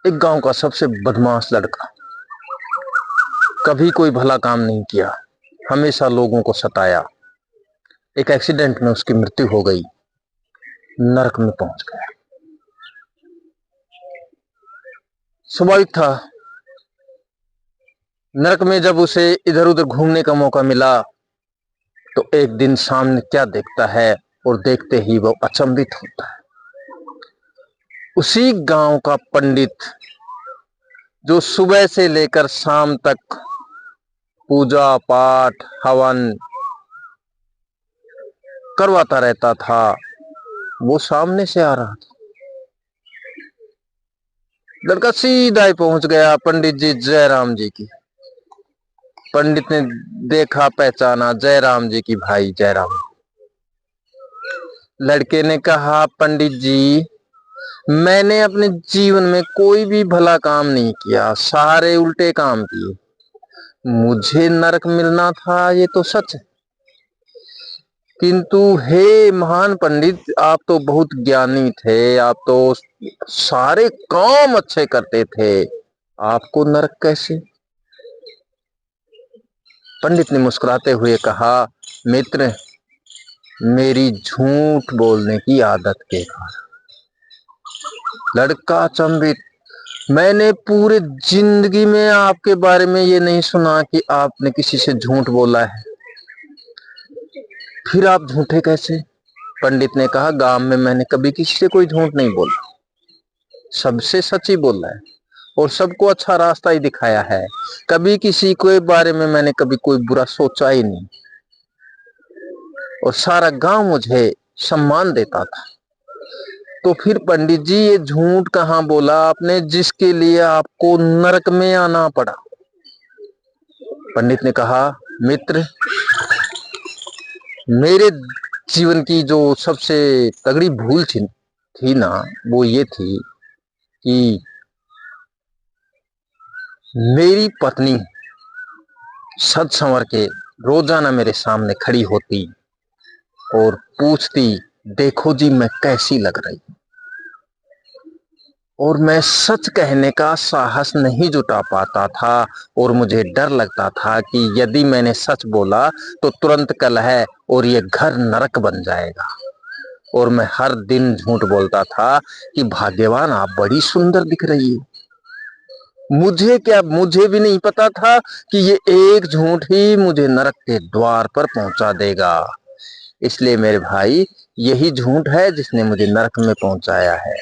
एक गांव का सबसे बदमाश लड़का, कभी कोई भला काम नहीं किया, हमेशा लोगों को सताया। एक एक्सीडेंट में उसकी मृत्यु हो गई, नरक में पहुंच गया। स्वाभाविक था, नरक में जब उसे इधर उधर घूमने का मौका मिला तो एक दिन सामने क्या देखता है और देखते ही वो अचंभित होता है। उसी गांव का पंडित जो सुबह से लेकर शाम तक पूजा पाठ हवन करवाता रहता था, वो सामने से आ रहा था। लड़का सीधा ही पहुंच गया पंडित जी जयराम जी की। पंडित ने देखा, पहचाना, जयराम जी की भाई जयराम। लड़के ने कहा, पंडित जी, मैंने अपने जीवन में कोई भी भला काम नहीं किया, सारे उल्टे काम किए। मुझे नरक मिलना था, ये तो सच है, किंतु हे महान पंडित, आप तो बहुत ज्ञानी थे, आप तो सारे काम अच्छे करते थे, आपको नरक कैसे? पंडित ने मुस्कुराते हुए कहा, मित्र, मेरी झूठ बोलने की आदत के कारण। लड़का अचंभित, मैंने पूरे जिंदगी में आपके बारे में ये नहीं सुना कि आपने किसी से झूठ बोला है, फिर आप झूठे कैसे? पंडित ने कहा, गांव में मैंने कभी किसी से कोई झूठ नहीं बोला, सबसे सच ही बोला है और सबको अच्छा रास्ता ही दिखाया है। कभी किसी के बारे में मैंने कभी कोई बुरा सोचा ही नहीं और सारा गांव मुझे सम्मान देता था। तो फिर पंडित जी, ये झूठ कहाँ बोला आपने जिसके लिए आपको नरक में आना पड़ा? पंडित ने कहा, मित्र, मेरे जीवन की जो सबसे तगड़ी भूल थी ना, वो ये थी कि मेरी पत्नी सज संवर के रोजाना मेरे सामने खड़ी होती और पूछती, देखो जी मैं कैसी लग रही, और मैं सच कहने का साहस नहीं जुटा पाता था और मुझे डर लगता था कि यदि मैंने सच बोला तो तुरंत कलह और ये घर नरक बन जाएगा। और मैं हर दिन झूठ बोलता था कि भाग्यवान, आप बड़ी सुंदर दिख रही हो। मुझे क्या, मुझे भी नहीं पता था कि ये एक झूठ ही मुझे नरक के द्वार पर पहुंचा देगा। इसलिए मेरे भाई, यही झूठ है जिसने मुझे नरक में पहुंचाया है।